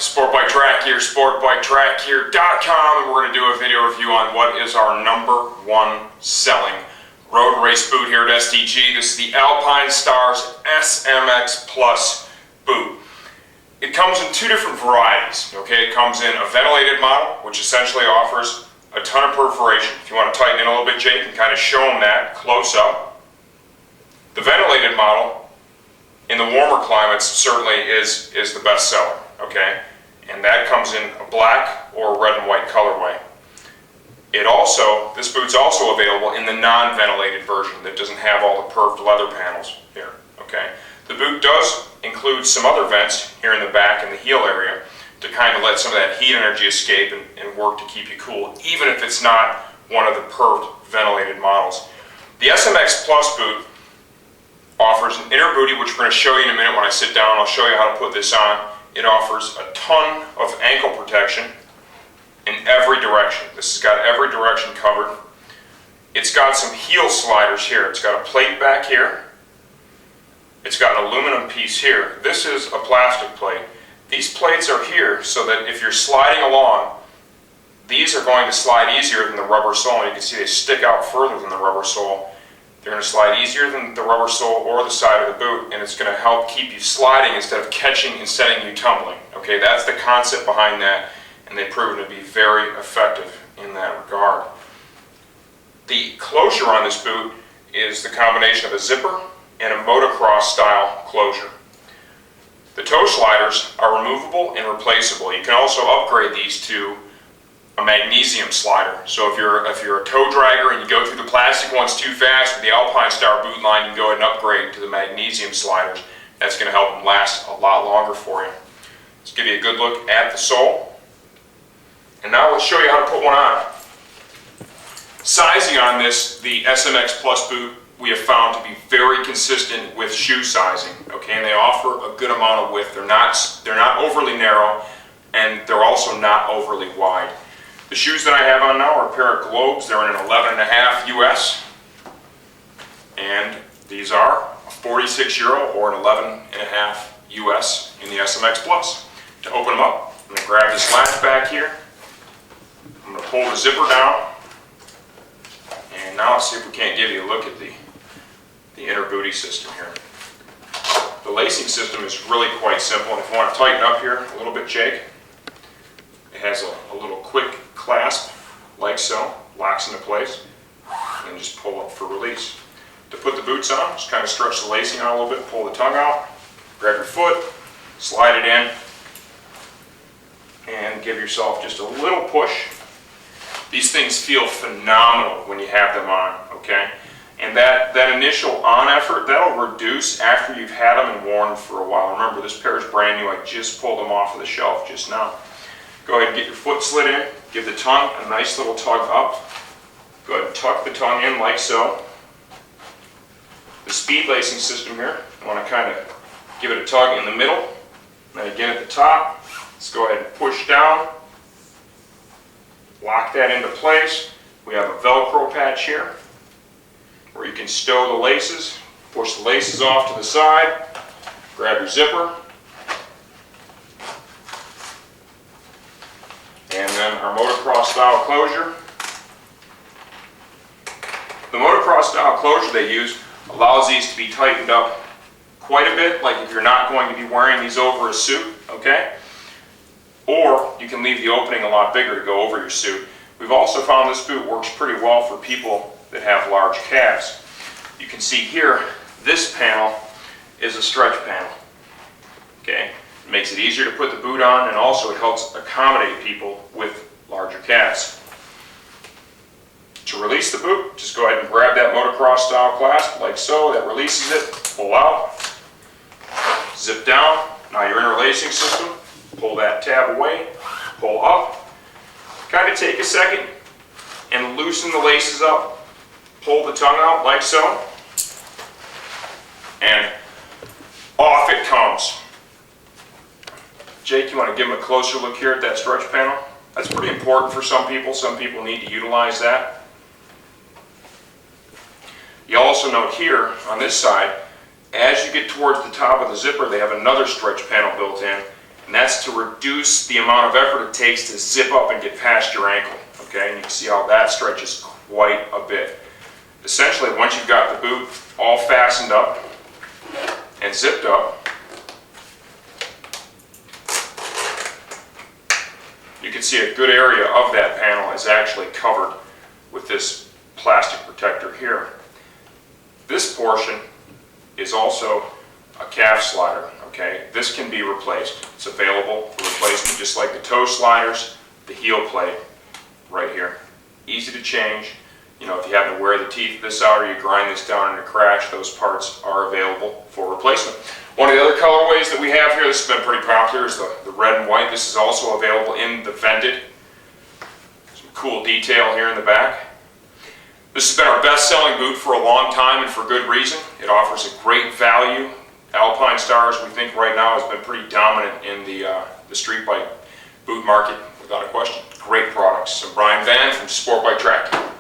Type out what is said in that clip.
SportBikeTrackHere.com, and we're going to do a video review on what is our #1 selling road race boot here at SDG. This is the Alpinestars SMX Plus boot. It comes in two different varieties, okay? It comes in a ventilated model, which essentially offers a ton of perforation. If you want to tighten in a little bit, Jake, and kind of show them that close up. The ventilated model, in the warmer climates, certainly is the best seller, okay? And that comes in a black or red and white colorway. This boot's also available in the non-ventilated version that doesn't have all the perved leather panels here, okay? The boot does include some other vents here in the back and the heel area to kind of let some of that heat energy escape and work to keep you cool, even if it's not one of the perved ventilated models. The SMX Plus boot offers an inner bootie, which we're going to show you in a minute when I sit down. I'll show you how to put this on. It offers a ton of ankle protection in every direction. This has got every direction covered. It's got some heel sliders here. It's got a plate back here. It's got an aluminum piece here. This is a plastic plate. These plates are here so that if you're sliding along, these are going to slide easier than the rubber sole. And you can see they stick out further than the rubber sole. They're going to slide easier than the rubber sole or the side of the boot, and it's going to help keep you sliding instead of catching and setting you tumbling. Okay, that's the concept behind that, and they've proven to be very effective in that regard. The closure on this boot is the combination of a zipper and a motocross style closure. The toe sliders are removable and replaceable. You can also upgrade these to a magnesium slider. So if you're a toe dragger and you go through the plastic ones too fast with the Alpinestars boot line, you can go ahead and upgrade to the magnesium sliders. That's going to help them last a lot longer for you. Let's give you a good look at the sole. And now let's show you how to put one on. Sizing on this, the SMX Plus boot, we have found to be very consistent with shoe sizing. Okay, and they offer a good amount of width. They're not overly narrow, and they're also not overly wide. The shoes that I have on now are a pair of Globes. They're in an 11.5 US, and these are a 46 euro or an 11.5 US in the SMX Plus. To open them up, I'm going to grab this latch back here. I'm going to pull the zipper down, and now let's see if we can't give you a look at the inner bootie system here. The lacing system is really quite simple, and if you want to tighten up here a little bit, Jake, it has a little quick clasp, like so, locks into place, and then just pull up for release. To put the boots on, just kind of stretch the lacing out a little bit, pull the tongue out, grab your foot, slide it in, and give yourself just a little push. These things feel phenomenal when you have them on, okay? And that initial on effort, that'll reduce after you've had them and worn them for a while. Remember, this pair is brand new. I just pulled them off of the shelf just now. Go ahead and get your foot slid in. Give the tongue a nice little tug up. Go ahead and tuck the tongue in like so. The speed lacing system here, I want to kind of give it a tug in the middle. And again at the top. Let's go ahead and push down. Lock that into place. We have a Velcro patch here where you can stow the laces. Push the laces off to the side. Grab your zipper. And then our motocross style closure. The motocross style closure they use allows these to be tightened up quite a bit, like if you're not going to be wearing these over a suit, okay? Or you can leave the opening a lot bigger to go over your suit. We've also found this boot works pretty well for people that have large calves. You can see here, this panel is a stretch panel, okay? It makes it easier to put the boot on, and also it helps accommodate people with larger calves. To release the boot, just go ahead and grab that motocross style clasp like so. That releases it. Pull out. Zip down. Now your inner lacing system. Pull that tab away. Pull up. Kind of take a second and loosen the laces up. Pull the tongue out like so. And off it comes. Jake, you want to give them a closer look here at that stretch panel? That's pretty important for some people. Some people need to utilize that. You also note here on this side, as you get towards the top of the zipper, they have another stretch panel built in, And that's to reduce the amount of effort it takes to zip up and get past your ankle. Okay, and you can see how that stretches quite a bit. Essentially, once you've got the boot all fastened up and zipped up, you can see a good area of that panel is actually covered with this plastic protector here. This portion is also a calf slider. Okay, this can be replaced. It's available for replacement, just like the toe sliders, the heel plate right here. Easy to change. You know, if you happen to wear the teeth of this out or you grind this down in a crash, those parts are available for replacement. One of the other colorways that we have here, this has been pretty popular, is the red and white. This is also available in the vented. Some cool detail here in the back. This has been our best-selling boot for a long time, and for good reason. It offers a great value. Alpinestars, we think right now, has been pretty dominant in the street bike boot market, without a question. Great products. I'm Brian Van from Sport Bike Track.